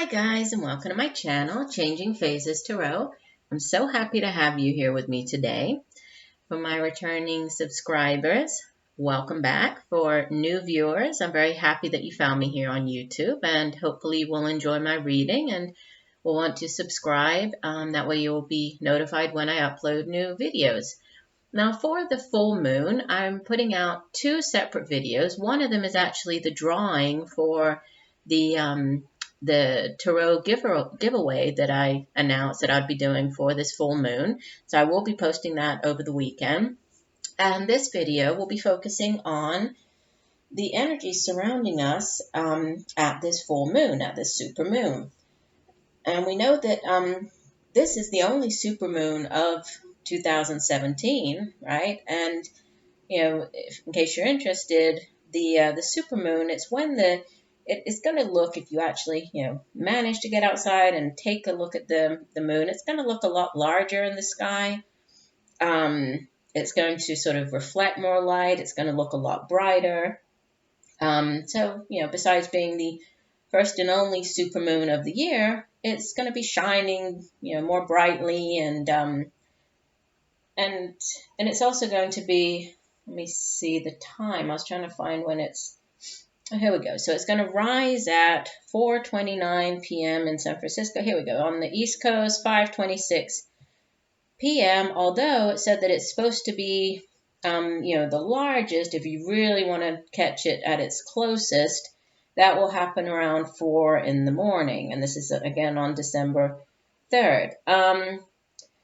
guys, and welcome to my channel, Changing Phases Tarot. I'm so happy to have you here with me today. For my returning subscribers, welcome back. For new viewers, I'm very happy that you found me here on YouTube, and hopefully you will enjoy my reading and will want to subscribe. That way you will be notified when I upload new videos. Now for the full moon, I'm putting out two separate videos. One of them is actually the drawing for the tarot giveaway that I announced that I'd be doing for this full moon. So I will be posting that over the weekend. And this video will be focusing on the energy surrounding us at this full moon, at this super moon. And we know that this is the only super moon of 2017, right? And, you know, in case you're interested, the super moon, it's when it's going to look, if you actually, manage to get outside and take a look at the moon, it's going to look a lot larger in the sky. It's going to sort of reflect more light. It's going to look a lot brighter. So, besides being the first and only supermoon of the year, it's going to be shining, more brightly, and it's also going to be, let me see the time. I was trying to find when it's, oh, here we go. So it's going to rise at 4:29 p.m. in San Francisco. Here we go. On the East Coast, 5:26 p.m. Although it said that it's supposed to be, the largest, if you really want to catch it at its closest, that will happen around 4 in the morning. And this is, again, on December 3rd.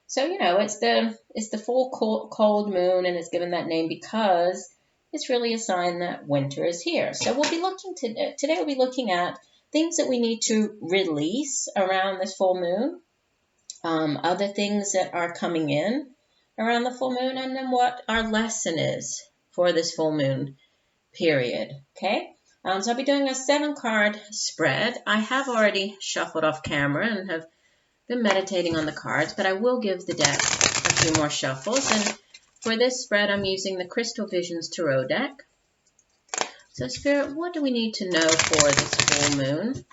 So, it's the full cold moon, and it's given that name because it's really a sign that winter is here. So we'll be today we'll be looking at things that we need to release around this full moon, other things that are coming in around the full moon, and then what our lesson is for this full moon period, okay? So I'll be doing a 7-card spread. I have already shuffled off camera and have been meditating on the cards, but I will give the deck a few more shuffles. And for this spread, I'm using the Crystal Visions Tarot deck. So, Spirit, what do we need to know for this full moon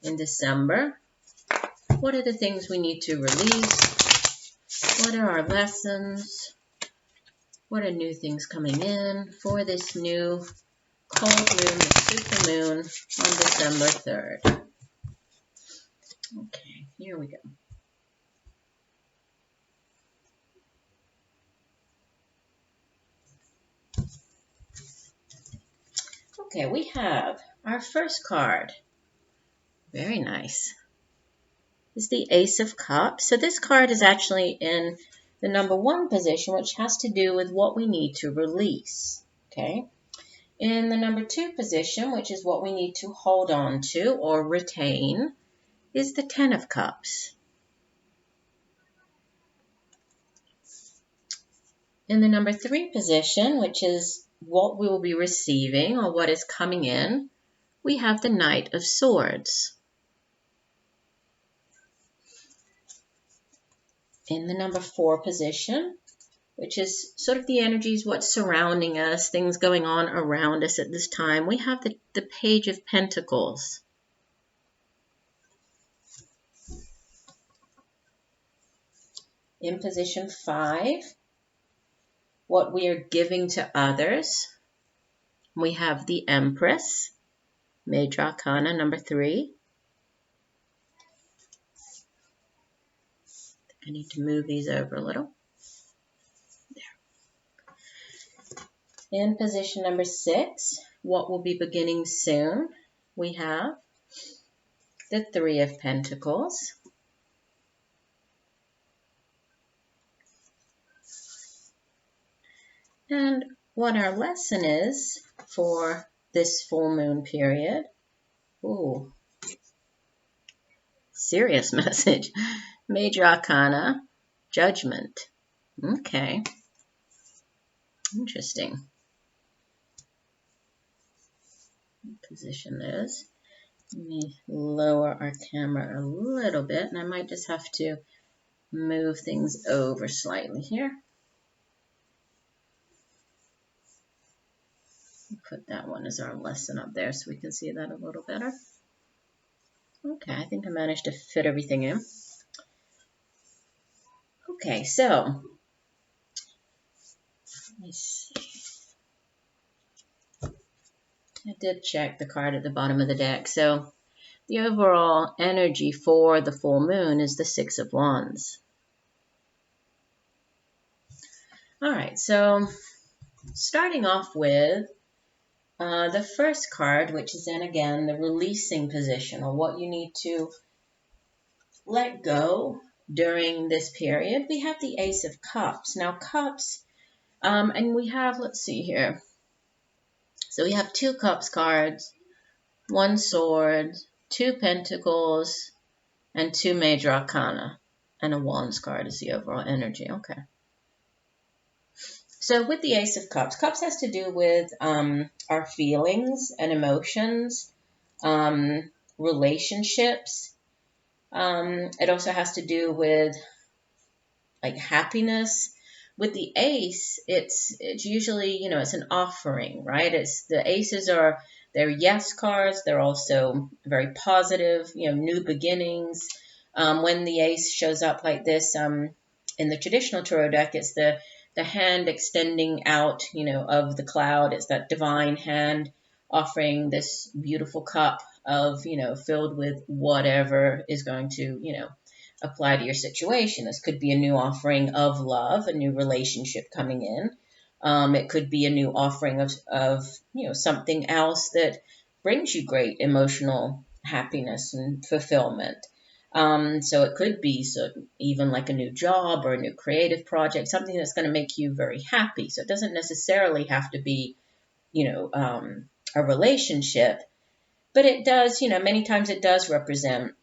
in December? What are the things we need to release? What are our lessons? What are new things coming in for this new cold moon, the super moon on December 3rd? Okay, here we go. Okay, we have our first card. Very nice. It's the Ace of Cups. So this card is actually in the number 1 position, which has to do with what we need to release. Okay. In the number 2 position, which is what we need to hold on to or retain, is the 10 of Cups. In the number 3 position, which is what we will be receiving or what is coming in, we have the Knight of Swords. In the number 4 position, which is sort of the energies, what's surrounding us, things going on around us at this time, we have the Page of Pentacles. In position 5, what we are giving to others, we have the Empress, Major Arcana number 3. I need to move these over a little. There. In position number 6, what will be beginning soon, we have the 3 of Pentacles. And what our lesson is for this full moon period. Ooh, serious message. Major Arcana, Judgment. Okay. Interesting. Position those. Let me lower our camera a little bit, and I might just have to move things over slightly here. Put that one as our lesson up there so we can see that a little better. Okay, I think I managed to fit everything in. Okay, so let me see. I did check the card at the bottom of the deck. So the overall energy for the full moon is the Six of Wands. All right, so starting off with the first card, which is then again the releasing position, or what you need to let go during this period. We have the Ace of Cups. Now, Cups, and we have, let's see here. So we have 2 Cups cards, 1 Sword, 2 Pentacles, and 2 Major Arcana. And a Wands card is the overall energy. Okay. So with the Ace of Cups, Cups has to do with our feelings and emotions, relationships. It also has to do with like happiness. With the ace, it's usually, it's an offering, right? It's the aces they're yes cards. They're also very positive, new beginnings. When the ace shows up like this, in the traditional tarot deck, it's the hand extending out, of the cloud. It's that divine hand offering this beautiful cup of, filled with whatever is going to, apply to your situation. This could be a new offering of love, a new relationship coming in. It could be a new offering of something else that brings you great emotional happiness and fulfillment. So it could be even like a new job or a new creative project, something that's going to make you very happy. So it doesn't necessarily have to be, a relationship, but it does, many times it does represent.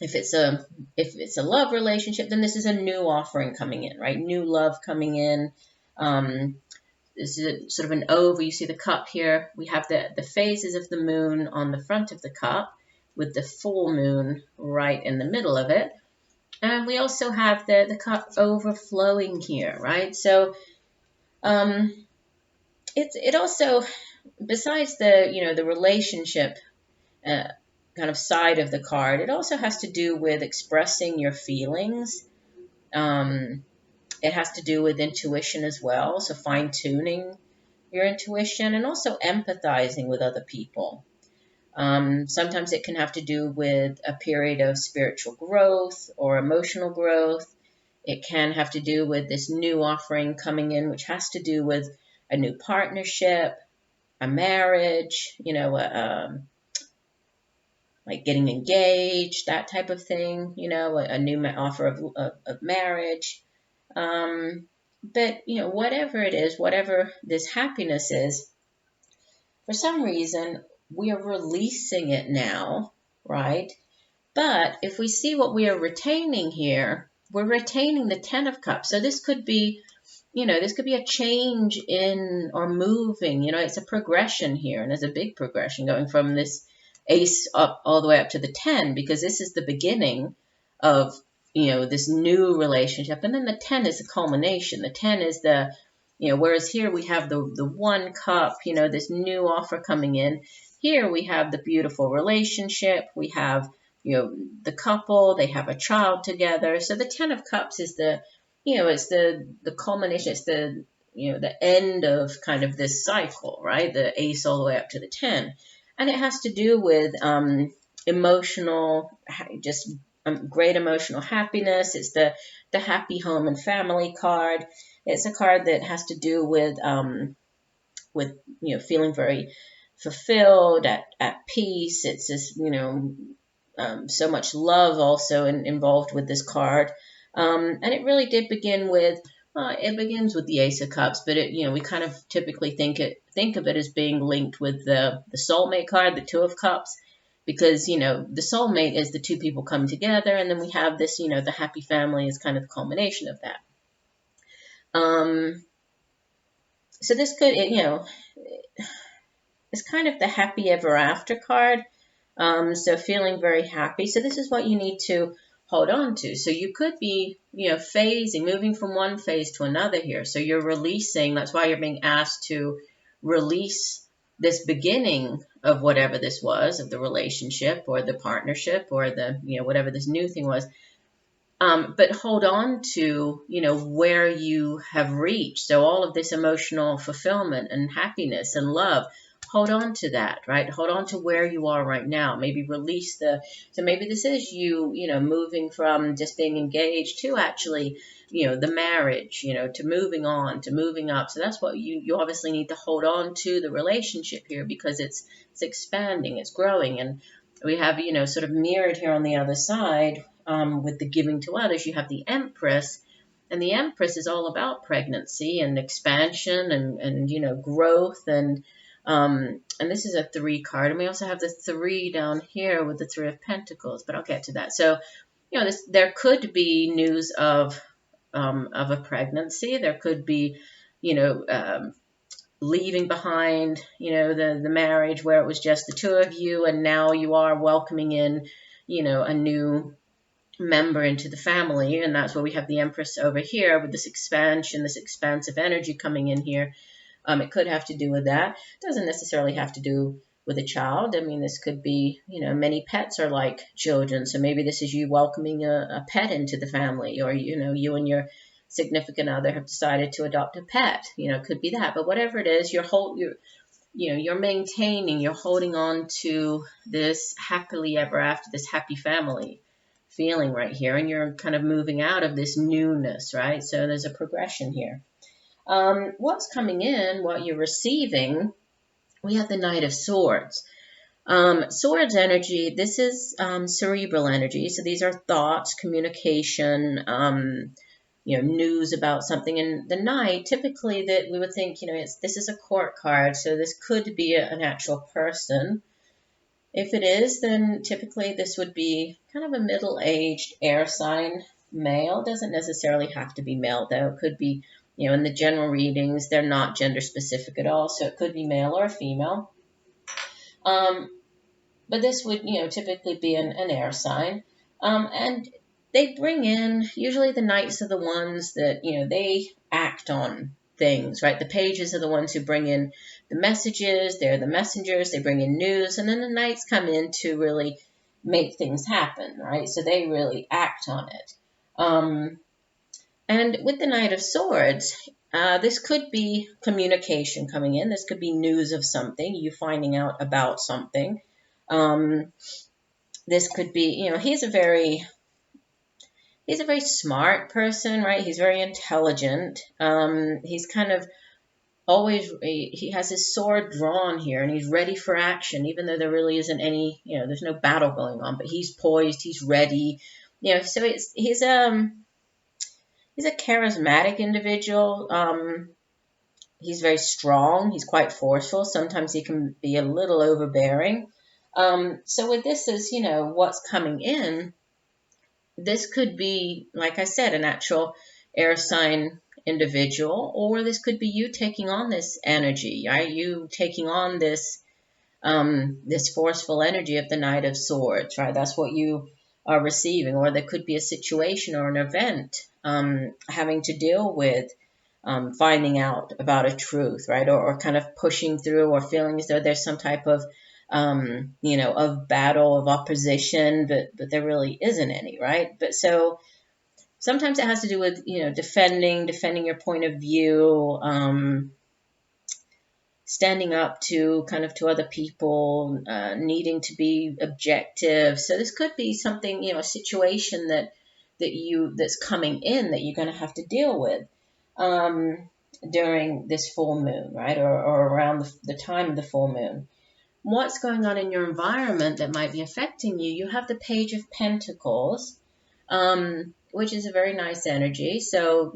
If it's a love relationship, then this is a new offering coming in, right? New love coming in. This is sort of an over. You see the cup here. We have the phases of the moon on the front of the cup with the full moon right in the middle of it. And we also have the cup overflowing here, right? So it also, besides the relationship kind of side of the card, it also has to do with expressing your feelings. It has to do with intuition as well, so fine-tuning your intuition and also empathizing with other people. Sometimes it can have to do with a period of spiritual growth or emotional growth. It can have to do with this new offering coming in, which has to do with a new partnership, a marriage, like getting engaged, that type of thing, a new offer of marriage. But, whatever it is, whatever this happiness is, for some reason, we are releasing it now, right? But if we see what we are retaining here, we're retaining the 10 of Cups. So this could be, this could be a change in or moving, it's a progression here. And there's a big progression going from this ace up all the way up to the 10, because this is the beginning of, this new relationship. And then the 10 is the culmination. The 10 is whereas here we have the 1 cup, this new offer coming in. Here we have the beautiful relationship. We have, the couple, they have a child together. So the 10 of Cups is it's the culmination. It's the end of kind of this cycle, right? The ace all the way up to the 10. And it has to do with emotional, just great emotional happiness. It's the happy home and family card. It's a card that has to do with feeling very fulfilled, at peace. It's just, so much love also involved with this card. And it really did begin with, it begins with the Ace of Cups, but we kind of typically think of it as being linked with the soulmate card, the 2 of Cups, because, the soulmate is the 2 people come together, and then we have this, the happy family is kind of the culmination of that. So this could, it's kind of the happy ever after card. So feeling very happy. So this is what you need to hold on to. So you could be, phasing, moving from one phase to another here. So you're releasing, that's why you're being asked to release this beginning of whatever this was, of the relationship or the partnership or the, whatever this new thing was. But hold on to, where you have reached. So all of this emotional fulfillment and happiness and love, hold on to that, right? Hold on to where you are right now. Maybe release so maybe this is you, moving from just being engaged to actually, the marriage, to moving on, to moving up. So that's what you obviously need to hold on to the relationship here, because it's expanding, it's growing. And we have, sort of mirrored here on the other side, with the giving to others, you have the Empress, and the Empress is all about pregnancy and expansion and growth, and this is a 3 card, and we also have the 3 down here with the 3 of Pentacles, but I'll get to that. So there could be news of a pregnancy. There could be leaving behind the marriage where it was just the 2 of you, and now you are welcoming in a new member into the family. And that's where we have the Empress over here with this expansion, this expansive energy coming in here. It could have to do with that. It doesn't necessarily have to do with a child. I mean, this could be, many pets are like children. So maybe this is you welcoming a pet into the family, or, you and your significant other have decided to adopt a pet. It could be that. But whatever it is, you're maintaining, you're holding on to this happily ever after, this happy family feeling right here, and you're kind of moving out of this newness, right? So there's a progression here. What's coming in, what you're receiving, we have the Knight of Swords. Swords energy, this is cerebral energy. So these are thoughts, communication, news about something. And the Knight, typically that we would think, this is a court card, so this could be an actual person. If it is, then typically this would be kind of a middle-aged air sign male. Doesn't necessarily have to be male, though. It could be, in the general readings, they're not gender specific at all, so it could be male or female. But this would, typically be an air sign. And they bring in, usually the Knights are the ones that, they act on things, right? The Pages are the ones who bring in the messages. They're the messengers. They bring in news, and then the Knights come in to really make things happen, right? So they really act on it. And with the Knight of Swords, this could be communication coming in. This could be news of something, you finding out about something. This could be, he's a very smart person, right? He's very intelligent. He's kind of always, he has his sword drawn here, and he's ready for action, even though there really isn't any, there's no battle going on, but he's poised, he's ready, so he's a charismatic individual. He's very strong, he's quite forceful, sometimes he can be a little overbearing. So with this is, what's coming in, this could be, like I said, an actual air sign individual, or this could be you taking on this energy, right? You taking on this this forceful energy of the Knight of Swords, right? That's what you are receiving. Or there could be a situation or an event having to deal with finding out about a truth, right? Or kind of pushing through, or feeling as though there's some type of of battle, of opposition, but there really isn't any, right? But so sometimes it has to do with, defending your point of view, standing up to other people, needing to be objective. So this could be something, a situation that's coming in that you're going to have to deal with during this full moon, right? Or around the time of the full moon. What's going on in your environment that might be affecting you? You have the Page of Pentacles, which is a very nice energy. So,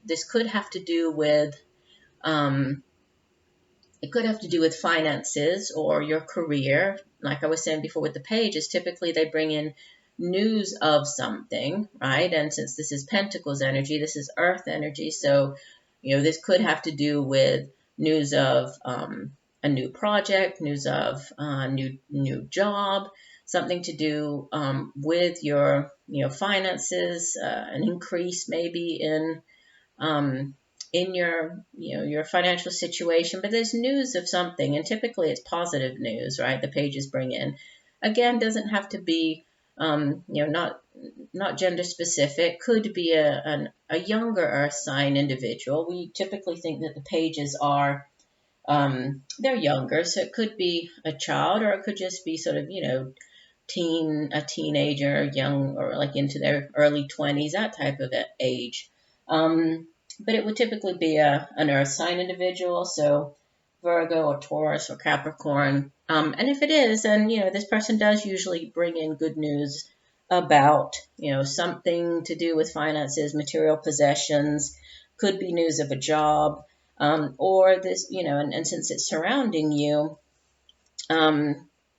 this could have to do with, it could have to do with finances or your career. Like I was saying before with the Pages, typically they bring in news of something, right? And since this is Pentacles energy, this is Earth energy. So, this could have to do with news of a new project, news of a new job, something to do with your finances, an increase maybe in in your, your financial situation, but there's news of something, and typically it's positive news, right? The pages bring in. Again, doesn't have to be, not gender specific. Could be a younger Earth sign individual. We typically think that the pages are, they're younger, so it could be a child, or it could just be sort of, a teenager, young, or like into their early 20s, that type of age. But it would typically be an Earth sign individual, so Virgo or Taurus or Capricorn. And if it is, then, this person does usually bring in good news about, something to do with finances, material possessions, could be news of a job, or this, and since it's surrounding you,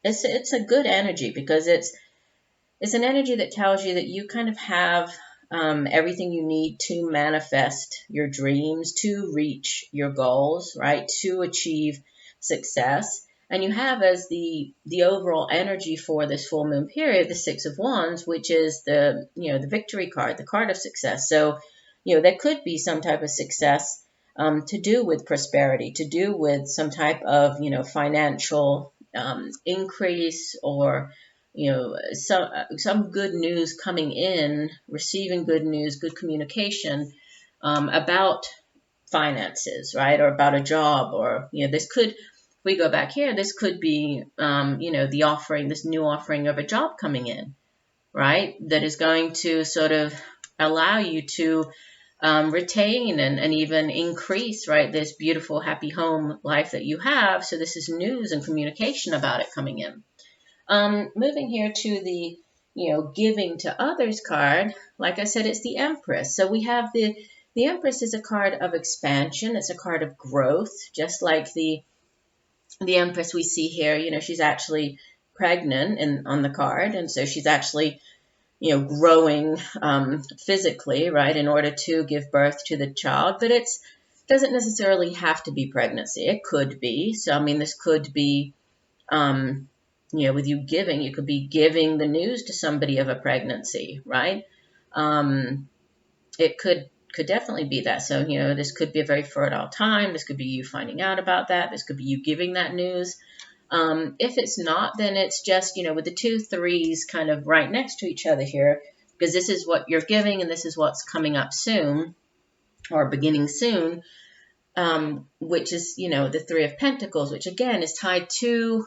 it's a good energy, because it's an energy that tells you that you kind of have everything you need to manifest your dreams, to reach your goals, right? To achieve success. And you have as the overall energy for this full moon period, the Six of Wands, which is the victory card, the card of success. So, there could be some type of success to do with prosperity, to do with some type of, financial increase, or some good news coming in, receiving good news, good communication about finances, right? Or about a job, or this could, if we go back here, this could be the offering, this new offering of a job coming in, right? That is going to sort of allow you to retain and even increase, right, this beautiful happy home life that you have. So this is news and communication about it coming in. Moving here to the, giving to others card, like I said, it's the Empress. So we have the Empress is a card of expansion. It's a card of growth, just like the Empress we see here. She's actually pregnant on the card, and so she's actually, growing physically, right, in order to give birth to the child. But it doesn't necessarily have to be pregnancy. It could be. So, I mean, this could be, with you giving, you could be giving the news to somebody of a pregnancy, right? It could definitely be that. So, this could be a very fertile time. This could be you finding out about that. This could be you giving that news. If it's not, then it's just, with the 2 3s kind of right next to each other here, because this is what you're giving and this is what's coming up soon, or beginning soon, which is, the 3 of Pentacles, which again is tied to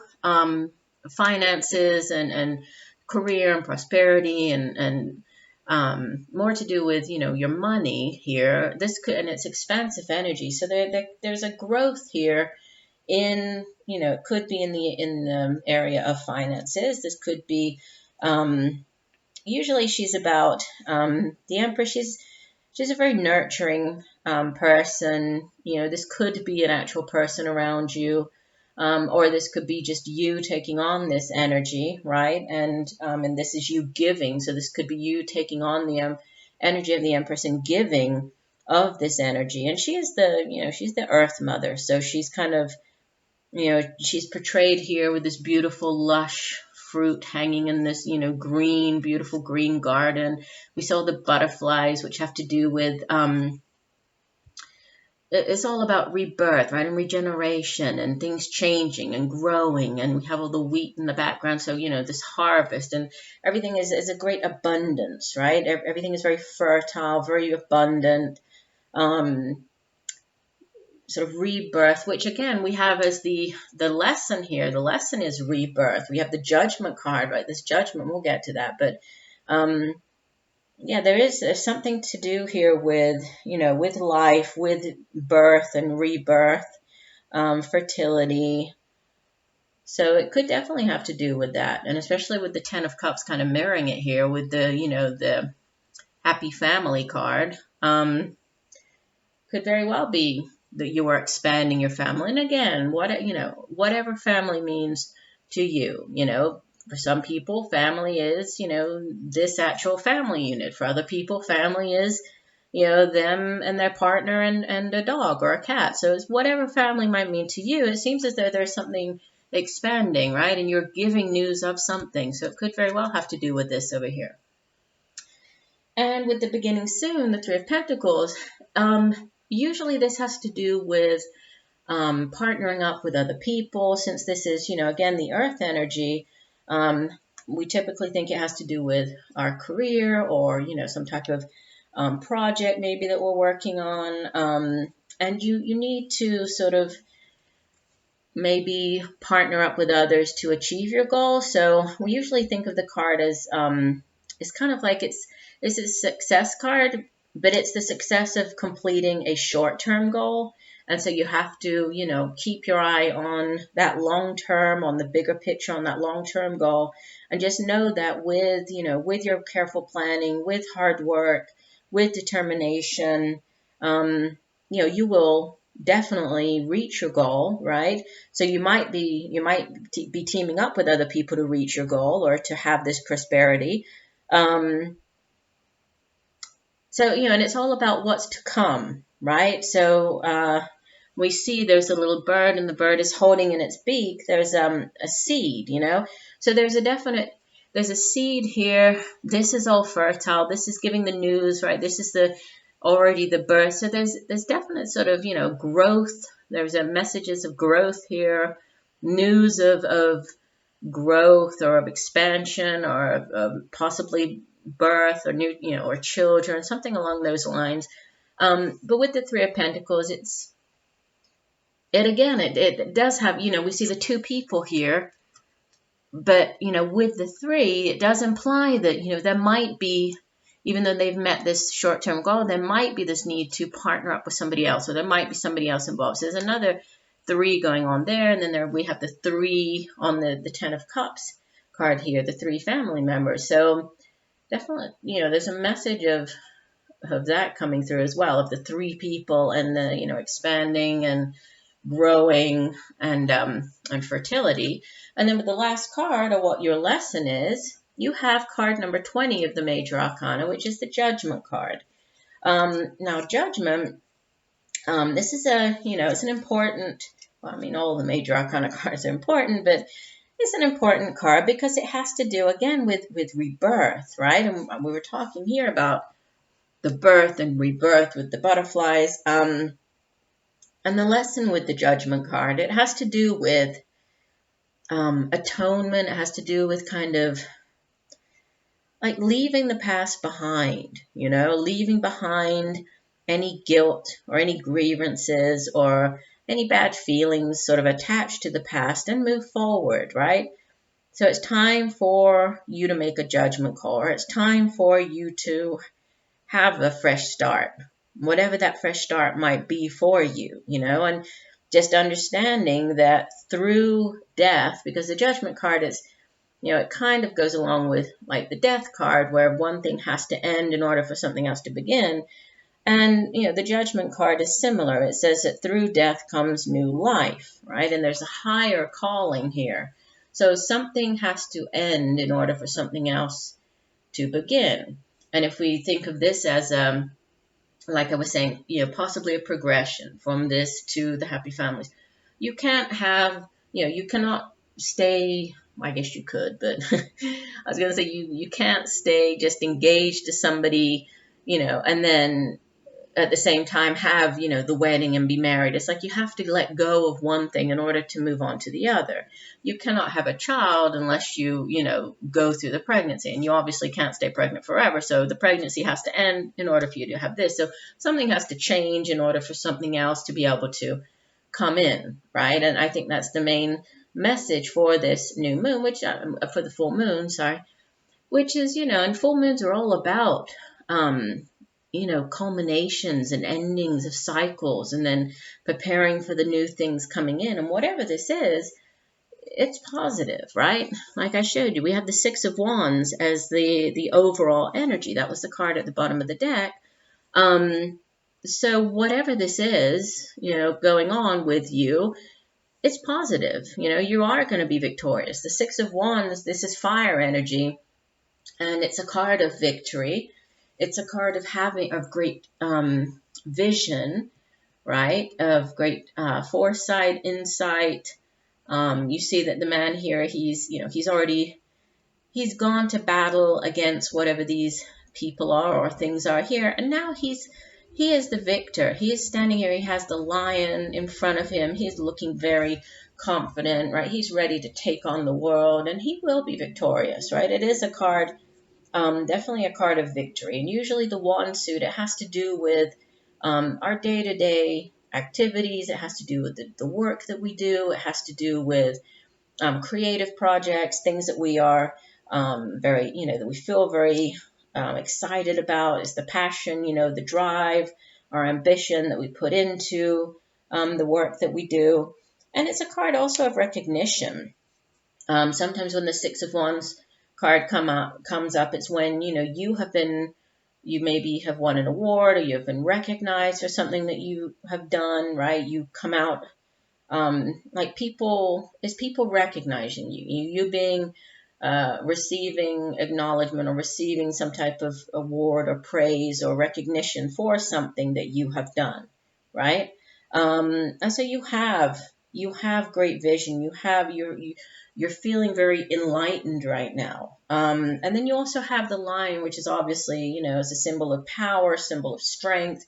finances and career and prosperity, and more to do with, your money here. This could, and it's expansive energy. So there's a growth here in, it could be in the area of finances. This could be, usually she's about, the Empress, she's a very nurturing person. This could be an actual person around you, or this could be just you taking on this energy, right? And this is you giving. So this could be you taking on the energy of the Empress and giving of this energy. And she is she's the Earth Mother. So she's kind of, she's portrayed here with this beautiful, lush fruit hanging in this, green, beautiful green garden. We saw the butterflies, which have to do with, it's all about rebirth, right? And regeneration and things changing and growing. And we have all the wheat in the background. So, this harvest and everything is a great abundance, right? Everything is very fertile, very abundant. Sort of rebirth, which again we have as the lesson here. The lesson is rebirth. We have the Judgment card, right? This Judgment, we'll get to that, but there's something to do here with, with life, with birth and rebirth, fertility. So it could definitely have to do with that, and especially with the 10 of Cups kind of mirroring it here with the, the happy family card. Could very well be that you are expanding your family. And again, whatever family means to you, for some people, family is, this actual family unit. For other people, family is, them and their partner and a dog or a cat. So it's whatever family might mean to you. It seems as though there's something expanding, right? And you're giving news of something. So it could very well have to do with this over here. And with the beginning soon, the 3 of Pentacles, usually this has to do with partnering up with other people. Since this is, again, the earth energy, we typically think it has to do with our career or, some type of project maybe that we're working on. And you need to sort of maybe partner up with others to achieve your goal. So we usually think of the card as it's kind of like it's a success card, but it's the success of completing a short-term goal. And so you have to, keep your eye on that long term, on the bigger picture, on that long-term goal. And just know that with your careful planning, with hard work, with determination, you will definitely reach your goal, right? So you might be teaming up with other people to reach your goal or to have this prosperity. So, and it's all about what's to come, right? So we see there's a little bird, and the bird is holding in its beak, there's a seed, So there's a seed here. This is all fertile. This is giving the news, right? This is already the birth. So there's definite sort of, growth. There's messages of growth here, news of growth or of expansion or of possibly birth or new, or children, something along those lines. But with the Three of Pentacles, it does have, we see the two people here, but, with the three, it does imply that, there might be, even though they've met this short-term goal, there might be this need to partner up with somebody else, or there might be somebody else involved. So there's another three going on there, and then we have the three on the Ten of Cups card here, the three family members. So definitely, there's a message of that coming through as well, of the three people and the, expanding and growing and fertility. And then with the last card, or what your lesson is, you have card number 20 of the Major Arcana, which is the Judgment card. Now, Judgment, this is it's an important, all the Major Arcana cards are important, but it's an important card because it has to do, again, with rebirth, right? And we were talking here about the birth and rebirth with the butterflies. And the lesson with the Judgment card, it has to do with atonement. It has to do with kind of like leaving the past behind, leaving behind any guilt or any grievances or any bad feelings sort of attached to the past and move forward, right? So it's time for you to make a judgment call, or it's time for you to have a fresh start, whatever that fresh start might be for you, and just understanding that through death, because the Judgment card is, it kind of goes along with like the Death card, where one thing has to end in order for something else to begin. And, the Judgment card is similar. It says that through death comes new life, right? And there's a higher calling here. So something has to end in order for something else to begin. And if we think of this as, like I was saying, possibly a progression from this to the happy families, you can't have, you cannot stay, I guess you could, but I was going to say you can't stay just engaged to somebody, and then at the same time have, the wedding and be married. It's like you have to let go of one thing in order to move on to the other. You cannot have a child unless you, go through the pregnancy, and you obviously can't stay pregnant forever. So the pregnancy has to end in order for you to have this. So something has to change in order for something else to be able to come in, right? And I think that's the main message for this new moon, which for the full moon, which is, and full moons are all about, culminations and endings of cycles, and then preparing for the new things coming in. And whatever this is, it's positive, right? Like I showed you, we have the Six of Wands as the overall energy. That was the card at the bottom of the deck. So whatever this is, going on with you, it's positive. You are going to be victorious. The Six of Wands, this is fire energy, and it's a card of victory. It's a card of great vision, right? Of great foresight, insight. You see that the man here, he's gone to battle against whatever these people are or things are here, and now he's he is the victor. He is standing here. He has the lion in front of him. He's looking very confident, right? He's ready to take on the world, and he will be victorious, right? It is a card, definitely a card of victory. And usually the wand suit, it has to do with our day-to-day activities. It has to do with the work that we do. It has to do with creative projects, things that we are very, that we feel very excited about. Is the passion, the drive, our ambition that we put into the work that we do. And it's a card also of recognition. Sometimes when the Six of Wands card comes up, it's when, you maybe have won an award, or you have been recognized for something that you have done, right? You come out like people recognizing you being receiving acknowledgement, or receiving some type of award or praise or recognition for something that you have done, right? And so you have great vision. You're feeling very enlightened right now. And then you also have the lion, which is obviously, is a symbol of power, symbol of strength.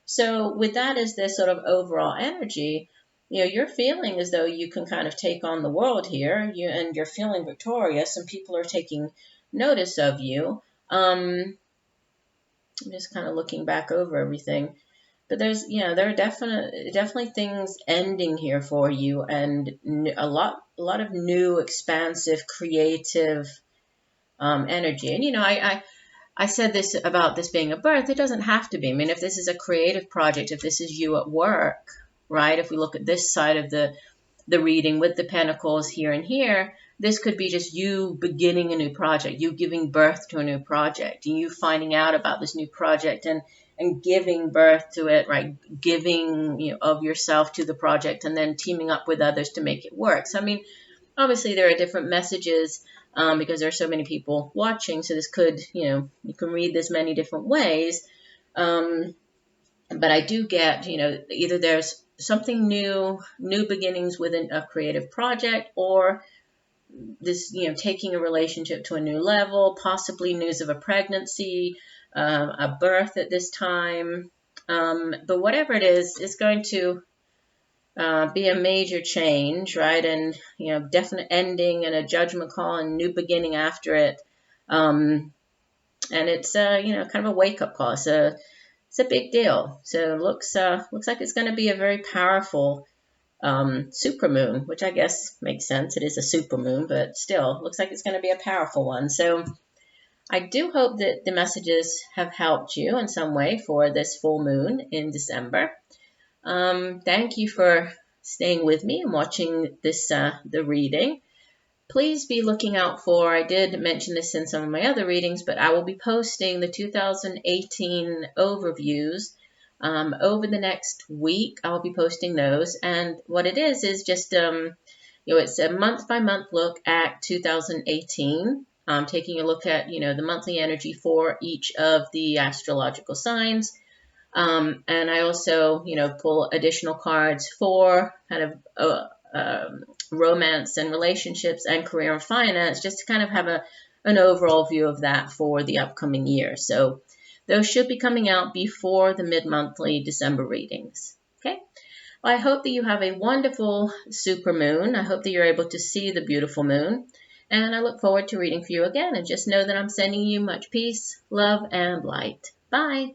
So with that as this sort of overall energy, you're feeling as though you can kind of take on the world here, and you're feeling victorious, and people are taking notice of you. I'm just kind of looking back over everything, but there are definitely things ending here for you, and a lot of new, expansive, creative energy. And I said this about this being a birth. It doesn't have to be. I mean, if this is a creative project, if this is you at work, right? If we look at this side of the reading with the pentacles here and here, this could be just you beginning a new project, you giving birth to a new project, and you finding out about this new project and giving birth to it, right? Giving of yourself to the project, and then teaming up with others to make it work. So, I mean, obviously there are different messages because there are so many people watching. So this could, you can read this many different ways. But I do get, either there's something new beginnings within a creative project, or this, taking a relationship to a new level, possibly news of a pregnancy, a birth at this time. But whatever it is, it's going to be a major change, right? And, definite ending and a judgment call and new beginning after it. And it's, kind of a wake-up call. So it's a big deal. So it looks like it's going to be a very powerful supermoon, which I guess makes sense. It is a supermoon, but still looks like it's going to be a powerful one. So I do hope that the messages have helped you in some way for this full moon in December. Thank you for staying with me and watching this the reading. Please be looking out for, I did mention this in some of my other readings, but I will be posting the 2018 overviews over the next week. I'll be posting those. And what it is just, it's a month-by-month look at 2018, taking a look at, the monthly energy for each of the astrological signs. And I also, pull additional cards for kind of romance and relationships and career and finance, just to kind of have an overall view of that for the upcoming year. So those should be coming out before the mid-monthly December readings. Okay. Well, I hope that you have a wonderful supermoon. I hope that you're able to see the beautiful moon. And I look forward to reading for you again. And just know that I'm sending you much peace, love, and light. Bye.